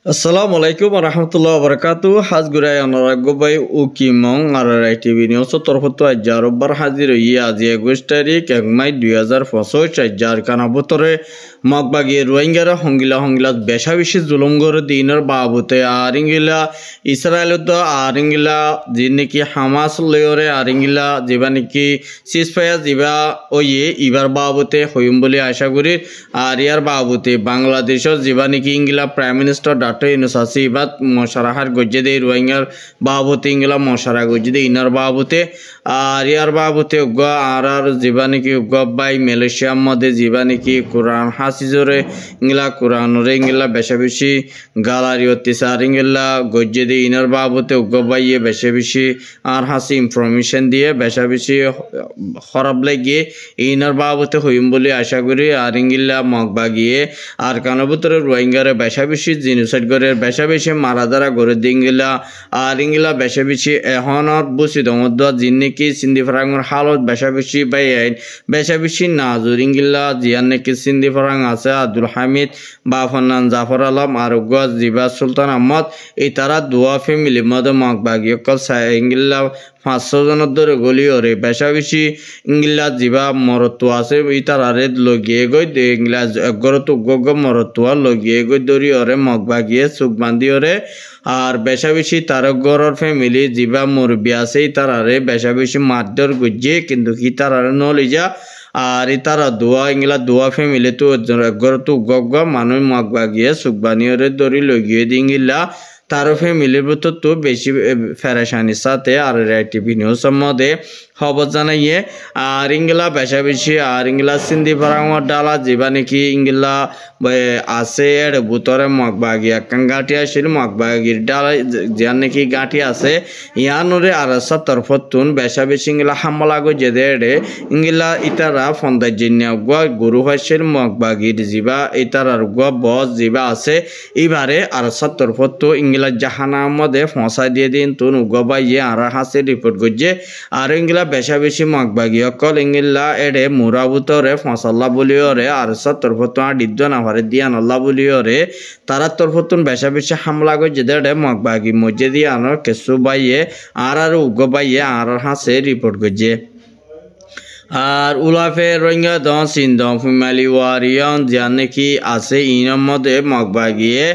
Assalamu alaikum warahmatullahi wabarakatuh. Has gurai anarago bai ukimong ararai TV news torfoto ajar bar hazir iya aji 21 tarik 1 May 2025 ajar kana botore magbagi rohingya hongila besha bishi zulum gore dinar babute aringila Israel to aringila jiniki Hamas leore aringila jibaniki ceasefire jiba oye ibar babute hoyum bole asha guri ariyar babute Bangladeshor jibaniki ingila Prime Minister Inusasi bat mosharahat gojede rohingya babute ingila moshara gojede inar babute ariyar babute ugga arar jibaniki ugga bai Malaysia mode jibaniki Quran hasizore ingila Quranore ingila beshabishi galari ottisar ingila gojede inar babute ugga bai beshabishi ar hasi information diye beshabishi kharab lege inar babute hoyum bole asha kori ar ingila magbagiye ar kanabutore rohingya beshabishi genocide করে বেশাবেশি মারাদারা করে দিঙ্গিলা আর ইঙ্গিলা বেশাবেশি এহনত বুসি দমদ জিন্নেকি সিন্ধি ফরাঙ্গর হালত বেশাবেশি by বেশাবেশি নাজুর ইঙ্গিলা জিয়ান নেকি সিন্ধি ফরাং আছে আব্দুল হামিদ বাফনান জাফর আলম আর গজ জিবা সুলতান আহমদ এই তারা দুয়া ফ্যামিলি মদ মগবাগি কল ইঙ্গিলা 500 জনের ধরে গলি ওরে বেশাবেশি ইংলা জিবা মরত্ব আছে ইতারারে লগিয়ে গই ইংলা এগরত গগ মরত্ব লগিয়ে গই দরি ওরে মগবাগিয়ে সুখ বান্ধি ওরে আর বেশাবেশি তার গরর ফ্যামিলি জিবা মুরবি আছে ইতারারে বেশাবেশি মারদর গুজিয়ে কিন্তু কি তারারে নলিজা আর ইতারা দোয়া ইংলা দোয়া ফ্যামিলি তো এগরত গগ মানুষ মগবাগিয়ে সুখ বানিয়ে দরি লগিয়ে দিঙ্গিলা তার ফ্যামিলির ভিতর তো বেশি ফেরেশানির সাথে আর টিভি নিউজ মধ্যে খবর জানাইয়ে আর ইংলা বেশাবেশি আর ইংলা সিন্ধি ফরাঙর ডালা যেবা নাকি ইংলা আছে এর ভিতরে মগবাগি একখান গাঁটি আসিল মগবাগির ডালা যার নাকি গাঁটি আছে ইয়ানোরে আর তরফতুন বেশাবেশি ইংলা হামলা গো যেদে ইংলা ইতারা ফন্দাজিনিয়া গুয়া গুরু হয়েছিল মগবাগির জিবা ইতারার গুয়া বস জিবা আছে এবারে আর তরফতু ইংলা জাহানা মধ্যে ফসাই দিয়ে দিন তুন গবাইয়ে আর হাসে রিপোর্ট করছে আর ইংলা বেশাবেশি মগবাগি অকল ইংলা এডে মুরাবুতরে ফসাল্লা বলিওরে আর তরফতুন আডিদ্য নাভারে দিয়ান আল্লাহ বলিওরে তারা তরফতুন বেশাবেশি হামলা গো যেদে মগবাগি মধ্যে দিয়ে আনার কেসু বাইয়ে আর উগবাইয়ে আর হাসে রিপোর্ট করছে আর উলাফে রোহিঙ্গা দন সিন্ধম ফিমালি ওয়ারিয়ন জানে কি আছে ইনর মধ্যে মগবাগিয়ে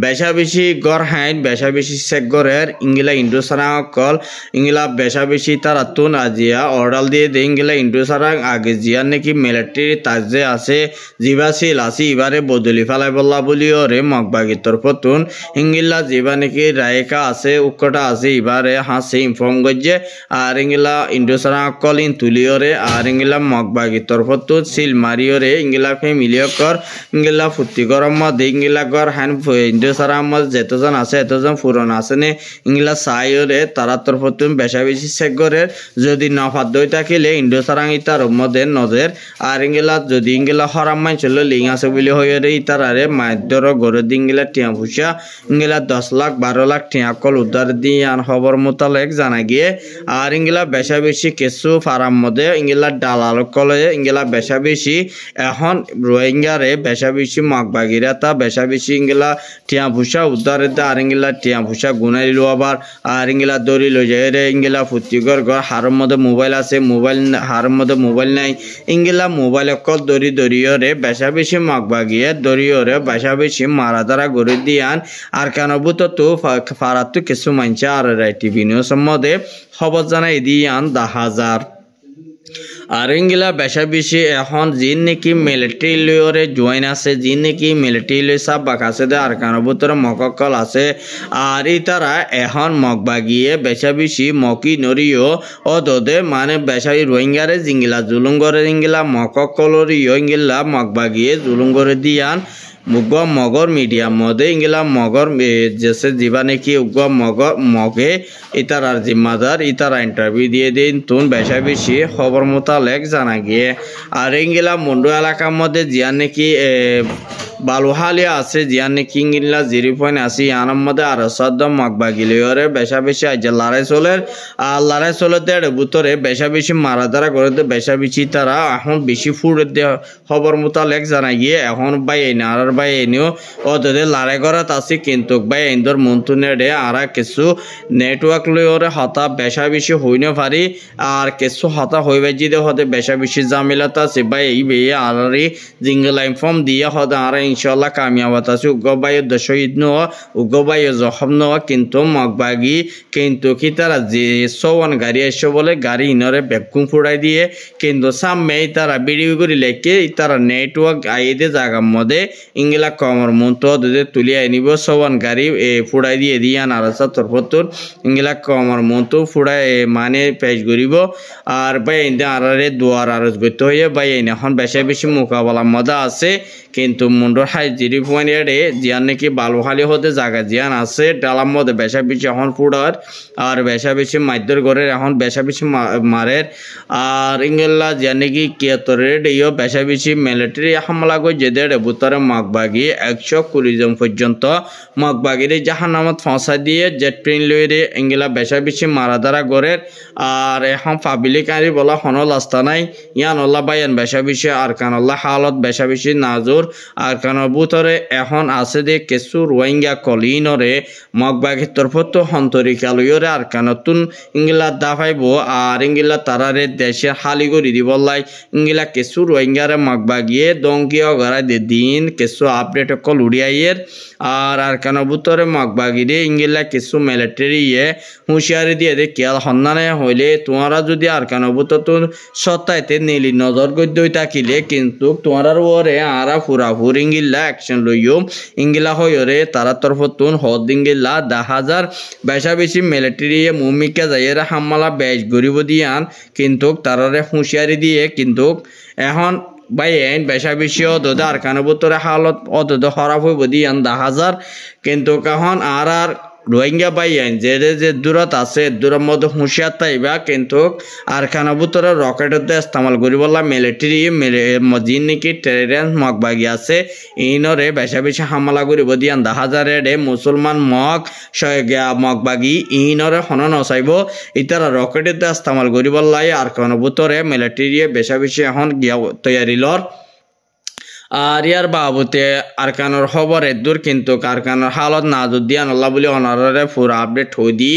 বেশাবেশি গড় হাইন বেশাবেশি সেগরের ইংলা ইন্ডোসারাং কল ইংলা বেশাবেশি তারা তুন আজিয়া অর্ডার দিয়ে দে ইংলা ইন্ডোসারাং আগে জিয়ার নাকি মিলিটারি তাজে আছে জিবাসিল আছে এবারে বদলি ফেলাই বললা বলিও রে মগবাগির তরফতুন ইংলা জিবা নাকি রায়কা আছে উক্কটা আছে এবারে হাসে ইনফর্ম করছে আর ইংলা ইন্ডোসারাং কল ইন তুলিও রে আর ইংলা মগবাগি তরফতো সিল মারিওরে ইংলা ফ্যামিলিও কর ইংলা ফুটি গরম মধ্যে ইংলা গর হ্যান ইন্ডোসারা মধ্যে যেতজন আছে এতজন পুরন আছে নে ইংলা সাইওরে তারা তরফতো বেশাবেশি সেগরের যদি নফাত দই থাকিলে ইন্ডোসারাং ইতার মধ্যে নজর আর ইংলা যদি ইংলা হরাম মাই চলো লিং আছে বলে হইরে ইতারারে মাইদর গরে দিংলা টিয়া ভুষা ইংলা 10 লাখ 12 লাখ টিয়া কল উদ্ধার দিয়ে আন খবর মোতালেক জানা গিয়ে আর ইংলা বেশাবেশি কিছু ফারাম মধ্যে ইংলা দালাল কলে ইংলা বেশাবেশি এখন রোহিঙ্গারে বেশাবেশি মগবাগিরা তা বেশাবেশি ইংলা টিয়া ভুষা উদ্ধারে আর ইংলা টিয়া ভুষা গুনাই লো আবার আর ইংলা দড়ি লই যায় রে ইংলা ফুটিগর ঘর হারের মধ্যে মোবাইল আছে মোবাইল হারের মধ্যে মোবাইল নাই ইংলা মোবাইল কল দড়ি দড়িয়রে বেশাবেশি মগবাগিয়ে দড়িয়রে বেশাবেশি মারাদারা গড়ি দিয়ান আর কানবুত তো ফারাত কিছু মানছে আর টিভি নিউজ মধ্যে খবর জানাই দিয়ান 10,000 আর ইংলা বেশাবেশি এখন যিন নাকি মিলিটারি লয়রে জয়েন আছে যিন নাকি মিলিটারি লয় সব বাকাছে দে আর কানবুতর মককল আছে আর ইতারা এখন মগবাগিয়ে বেশাবেশি মকি নরিও ও দদে মানে বেশাই রোহিঙ্গারে জিংলা জুলুঙ্গরে ইংলা মককলরিও ইংলা মগবাগিয়ে জুলুঙ্গরে দিয়ান মুগা মগর মিডিয়া মধ্যে ইংলা মগর জেসে জীবা নাকি উগা মগর মগে ইতার আর জিম্মাদার ইতারা ইন্টারভিউ দিয়ে দিন তুন বেশাবেশি খবর মোতালেক জানা গিয়ে আর ইংলা মুন্ডু এলাকার মধ্যে জিয়া নাকি বালুহালি আছে জিয়ানে কিংগিল্লা 0.80 ইয়ানার মধ্যে আর সদ্দ মগবাগিলিয়রে বেশা বেশি আইজা লড়াই চলের আর লড়াই চলতে ভিতরে বেশা বেশি মারাধারা করে বেশা বেশি তারা এখন বেশি ফুড খবর মোতালেক জানা গিয়ে এখন বাই এনে আর বাই এনেও ওদের লড়াই করা আছে কিন্তু বাই ইন্দর মন্তুনেডে আর কিছু নেটওয়ার্ক লইরে হতা বেশা বেশি হইনে পারি আর কিছু হতা হইবে যদি হতে বেশা বেশি জামিলাতা আছে বাই এই বেয়ে আর জিঙ্গল ইনফর্ম দিয়ে হতে আর ইনশাল্লাহ কামিয়াবত আছে উগ্রবাই দশহিদ নোয়া উগ্রবাই জখম নোয়া কিন্তু মগবাগি কিন্তু কি তারা যে সওয়ান গাড়ি এসে বলে গাড়ি ইনরে বেকুম ফুড়াই দিয়ে কিন্তু সামনে তারা ভিডিও করে লেখে তারা নেটওয়ার্ক আইদে জায়গার মধ্যে ইংলা কমর মন্ত দুধে তুলি আনিব সওয়ান গাড়ি ফুড়াই দিয়ে দিয়ান আর তরফতুর ইংলা কমর মন্ত ফুড়াই মানে পেশ করিব আর বাই আরে দুয়ার আরজ করতে হয়ে বাই এখন বেশি বেশি মোকাবেলার মধ্যে আছে কিন্তু মুন্ডর হাই 0.8 জিয়ান নাকি বালুখালি হতে জায়গা জিয়ান আছে ডালার মধ্যে বেশা বেশি এখন ফুড়ার আর বেশা বেশি মাইদর ঘরের এখন বেশা বেশি মারের আর ইংলা জিয়ান নাকি কিয়াতরের ইয়ে বেশা বেশি মিলিটারি হামলা করে যেদের বুতরে মগবাগি 120 জন পর্যন্ত মগবাগির জাহান্নামত ফাঁসা দিয়ে জেট ট্রেন লইরে ইংলা বেশা বেশি মারাধারা ঘরের আর এখন পাবলিক আরি বলা হনল আস্তা নাই ইয়ান আল্লাহ বাইয়ান বেশা বেশি আর কানাল্লাহ হালত বেশা বেশি নাজুর আর কানের ভিতরে এখন আছে যে কিছু রোহিঙ্গা কলিনরে মগবাগির তরফত হন্তরিকা লইরে আর কানতুন ইংলা দাফাইব আর ইংলা তারারে দেশে হালি করে দিবলাই ইংলা কিছু রোহিঙ্গারে মগবাগিয়ে দঙ্গিয়া গড়াই দিন কিছু আপডেট কল উড়িয়াইয়ের আর কানের ভিতরে মগবাগিরে ইংলা কিছু মিলিটারি হুঁশিয়ারি দিয়ে দে কেয়াল হন্নানে হইলে তোমারা যদি আর কানের ভিতর সত্তাইতে নীলি নজর গদ্য থাকিলে কিন্তু তোমার ওরে আরা ফুরাফুর ইংলা অ্যাকশন লইও ইংলা হইরে তারা তরফতুন হদ ইংলা 10,000 বেশা বেশি মিলিটারি মুমিকা যাইয়ের হামলা বেশ গরিব দিয়ান কিন্তু তারারে হুঁশিয়ারি দিয়ে কিন্তু এখন বাই আইন বেশা বেশি অদদ আর কানবুতরে হালত অদদ খারাপ হইব দিয়ান 10,000 কিন্তু কখন আর রোহিঙ্গা বাই আইন যে দূরত আছে দূরের মধ্যে হুঁশিয়ার তাইবা কিন্তু আর খানাবুতরে রকেটতে ইস্তেমাল করিবলা মিলিটারি জিন নাকি টেরেন্স মগবাগি আছে ইনরে বেশা বেশি হামলা করিব দিয়ান 10,000 মুসলমান মগবাগি ইনরে হন নচাইব ইতারা রকেটতে ইস্তেমাল করিবলাই আর খানাবুতরে মিলিটারি বেশা বেশি এখন গিয়া তৈয়ারি লর আর ইয়ার বাবুতে আরকানোর খবর দূর কিন্তু আরকানোর হালত নাজুদ দিয়ান আল্লাহ বলে অনারে পুরো আপডেট হই দি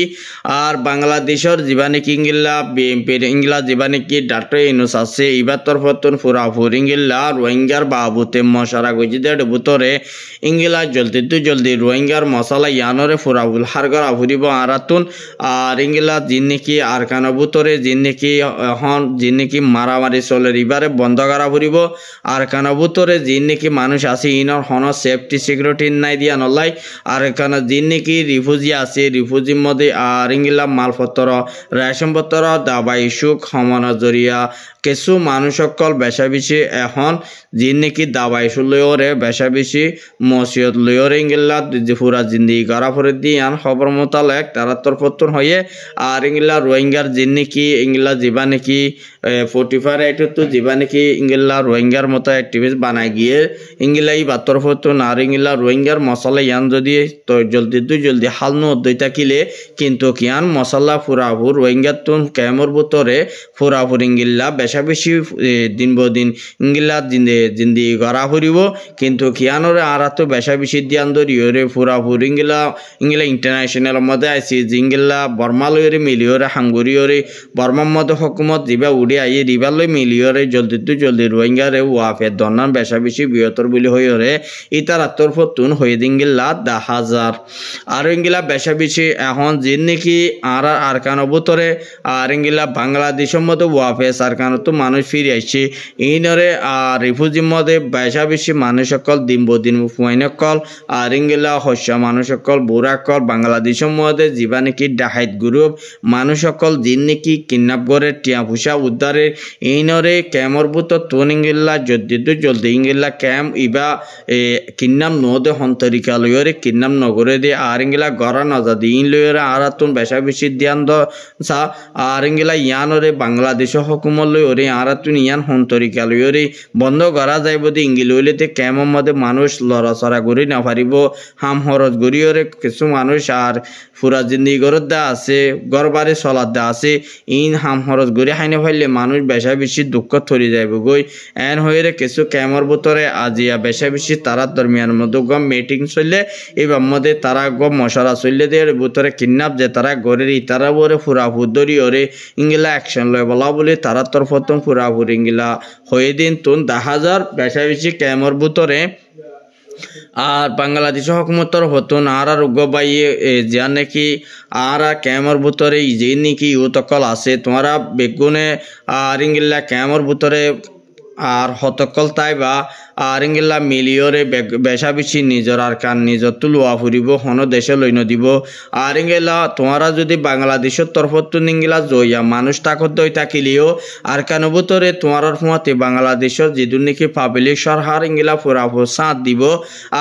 আর বাংলাদেশের জীবানিক ইংলা বিএনপির ইংলা জীবানিক ডাক্তার ইনুস আছে ইবার তরফতুন পুরা ফুরিঙ্গিল্লা রোহিঙ্গার বাবুতে মশারা গজিদের ভিতরে ইংলা জলদি রোহিঙ্গার মশলা ইয়ানরে ফুরাবুল হারগর আফুরিব আরাতুন আর ইংলা জিন নাকি আরকানোর ভিতরে জিন নাকি মারামারি চলে ইবারে বন্ধ করা ফুরিব আরকানোর ভিতরে জিন নাকি মানুষ আছে ইনর হন সেফটি সিকিউরিটি নাই দিয়া নলাই আর এখানে জিন নাকি রিফিউজি আছে রিফিউজির মধ্যে আর ইংলা মালপত্র রেশনপত্র দাবাই সুখ সমান জরিয়া কিছু মানুষ সকল বেশা বেশি এখন জিন নাকি দাবাই লইরে বেশা বেশি মসিয়ত লইরে ইংলা পুরা জিন্দিগি করা পরে দিয়ান খবর মোতালেক তারা তরফতুন হয়ে আর ইংলা রোহিঙ্গার জিন নাকি ইংলা জীবা নাকি 45 তো জীবা নাকি ইংলা রোহিঙ্গার মতো অ্যাক্টিভিস্ট বানাই গিয়ে ইংলাই বাতর ফতুন আর ইংলা রোহিঙ্গার মশলা ইয়ান যদি তো জলদি হাল নদই থাকিলে কিন্তু কিয়ান মশলা ফুরাফুর রোহিঙ্গার তুন ক্যামর ভিতরে ফুরাফুর ইংলা বেশা বেশি দিন বদিন ইংলা জিন্দি করা ফুরিব কিন্তু কিয়ানরে আর তো বেশা বেশি দিয়ান ধরিওরে ফুরাফুর ইংলা ইন্টারন্যাশনাল মধ্যে আইসি জিংলা বর্মা লইরে মিলিওরে হাঙ্গুরিওরে বর্মার মধ্যে হকুমত দিবা উড়ে আইয়ে রিবালই মিলিওরে জলদি রোহিঙ্গারে ওয়াফে দনান বেশা বেশি বৃহত্তর বলি হইরে ইতার তরফতুন হয়ে দিঙ্গিল্লা 10,000 আর ইংলা বেশা বেশি এখন জিন নাকি আর কানবুতরে আর ইংলা বাংলাদেশের মধ্যে ওয়াফেস আর কান তো মানুষ ফিরে আসছে ইনরে আর রিফিউজির মধ্যে বেশা বেশি মানুষ সকল দিন ফুয়াইনকল আর ইংলা হস্য মানুষ সকল বুড়াকল বাংলাদেশের মধ্যে জীবা নাকি ডাহাইত গ্রুপ মানুষ সকল জিন নাকি কিডন্যাপ করে টিয়া ফুসা উদ্ধারের ইনরে ক্যামর বুতর তুন ইংলা জলদি ইংলা ক্যাম্প ইবা কিন্নাম নদে হন্তরিকা লইরে কিন্নাম নগরে দিয়ে আর ইংলা গড়া নজাদি ইন লইরে আর তুন বেশা বেশি ধ্যান সা আর ইংলা ইয়ানরে বাংলাদেশ হকুমত লই ওরে আরা তুই ইয়ান হন্তরিকা লই ওরে বন্ধ করা যাইব দি ইঙ্গিল হইলেতে কেমন মধ্যে মানুষ লড়াচড়া করি না পারিব হাম হরজ গড়ি ওরে কিছু মানুষ আর পুরা জিন্দি গরত দা আছে গড়বারে চলার দা আছে ইন হাম হরজ গড়ি হাইনে ফাইলে মানুষ বেশা বেশি দুঃখ থরি যাইব গই এন হইরে কিছু কেমর ভিতরে আজিয়া বেশা বেশি তারা দরমিয়ান মধ্যে গম মিটিং চললে এবার মধ্যে তারা গম মশারা চললে দিয়ে ভিতরে কিডন্যাপ যে তারা গড়ের ইতারা বরে ফুরা ফুদরি ওরে ইংলা অ্যাকশন লয় বলা বলে তারা তরফতম ফুরা ফুর ইংলা হয়ে দিন তুন 10,000 বেশা বেশি কেমর ভিতরে আর বাংলাদেশ হকুমতর হতুন আর রোগ বাইয়ে যা নাকি আর ক্যামর ভিতরে যে নাকি ইউতকল আছে তোমরা বেগুনে আর ইংলা ক্যামর ভিতরে আর হতকল তাই বা আর ইংলা মিলিয়রে বেশা বেশি নিজর আর কান নিজর তুলুয়া ফুরিব হন দেশে লইন দিব আর ইংলা তোমরা যদি বাংলাদেশের তরফত ইংলা জয়া মানুষ তাকত দই থাকিলেও আর কান ভিতরে তোমার ফুয়াতে বাংলাদেশের যেদুর নাকি পাবলিক সরকার ইংলা ফুরাফু সাথ দিব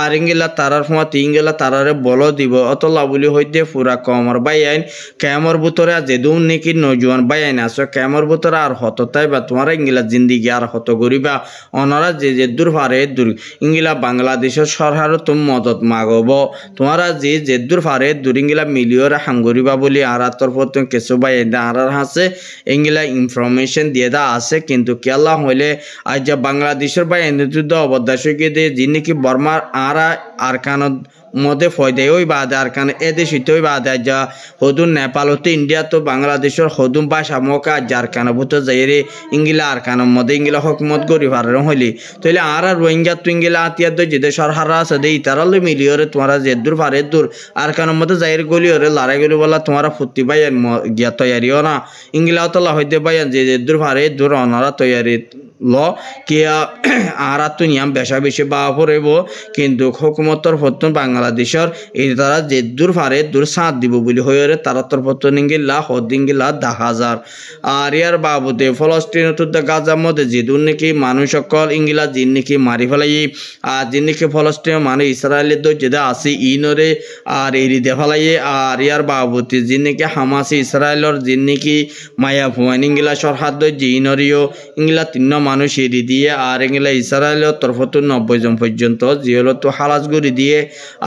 আর ইংলা তারার ফুয়াতে ইংলা তারারে বল দিব অতলা বলি হইতে ফুরা কমর বাইন ক্যামর ভিতরে যেদুর নাকি নজওয়ান বাইন আছো ক্যামর ভিতরে আর হততাই বা তোমার ইংলা জিন্দিগি আর হত গরিবা অনারা যে দূর পারে দূর ইংলা বাংলাদেশের সরকার তুম মদত মাগব তোমরা যে দূর পারে দূর ইংলা মিলিয়র হাঙ্গরিবা বলি আর তরফত কিছু বাই আর হাসে ইংলা ইনফরমেশন দিয়ে দা আছে কিন্তু কেলা হইলে আজ বাংলাদেশের বাই অবদাসকে দিয়ে যিনি কি বর্মার আর কানত মধ্যে ফয়দে ওই বাদে আর কারণ এদেশ ওই বাদে যা হদুন নেপাল হতে ইন্ডিয়া তো বাংলাদেশের হদুন ভাষা মকা যার কান ভূত যাইরে ইংলা আর কানের মধ্যে ইংলা হকমত করি পারেন হইলি তাহলে আর রোহিঙ্গা তো ইংলা আতিয়ার দই যেদের সরহারা আছে দে ইতারালে মিলিয়রে তোমরা যে দূর পারে দূর আর কানের মধ্যে যাইরে গলি ওরে লড়াই গলি বলা তোমরা ফুর্তি পাই গিয়া তৈয়ারিও না ইংলা তলা হইতে পাইন যে দূর পারে দূর অনারা তৈয়ারি ল কিয়া আর তো নিয়ম বেশা বেশি বা পড়ব কিন্তু হুকুমতর ফতন বাংলাদেশের এই তারা যে দূর পারে দূর সাথ দিব বলি হয়ে তারা তোর ফতন ইংলা হদিঙ্গিলা 10,000 আর ইয়ার বাবদে ফলস্তিন তো গাজার মধ্যে যে দূর নাকি মানুষ সকল ইংলা জিন নাকি মারি ফেলাই আর জিন নাকি ফলস্তিন মানুষ ইসরায়েলের দই যেটা আছে ইনরে আর এরি দে ফেলাই আর ইয়ার বাবদে জিন নাকি হামাসি ইসরায়েলের জিন নাকি মায়া ভুয়ান ইংলা সরহাদ দই জিনরিও ইংলা 3 মানুষ এরি দিয়ে আর এগুলা ইসরায়েলের তরফত 90 জন পর্যন্ত জিহলো তো হালাস গড়ি দিয়ে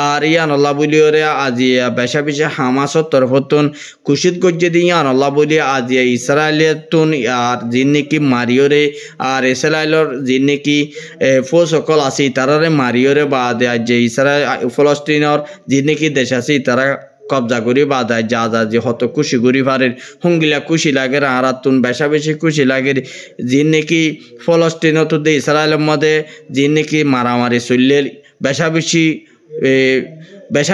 আর ইয়ান আল্লাহ বলিওরে আজিয়া বেশা বেশা হামাসর তরফতুন কুশিত গজ্জে দিয়ে ইয়ান আল্লাহ বলি আজিয়া ইসরায়েলের তুন আর যিনি নাকি মারিওরে আর ইসরায়েলের যিনি নাকি ফৌজ সকল আছে তারারে মারিওরে বাদ আজ ইসরায়েল ফলস্তিনের যিনি নাকি দেশ আছে তারা কবজা করি বাদায় যা যা যে হত খুশি করি পারে হুঙ্গিলা খুশি লাগে আর তুন বেশা বেশি খুশি লাগে যিনি নাকি ফলস্তিন তো ইসরায়েলের মধ্যে যিনি নাকি মারামারি চললে বেশা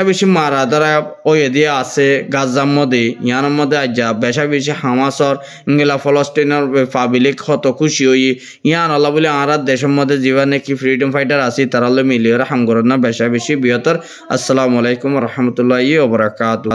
বেশি মারা দ্বারা ওই দিয়ে আছে গাজার মধ্যে ইয়ার মধ্যে আজ বেশা বেশি হামাসর ইংলা ফলস্তিনের পাবলিক হত খুশি হই ইয়ান আল্লাহ বলে আর দেশের মধ্যে জীবন নাকি ফ্রিডম ফাইটার আছে তারা মিলিয়ে হামগর না বেশা বেশি বৃহত্তর। আসসালামু আলাইকুম রহমতুল্লাহি ওয়া বারাকাতুহু।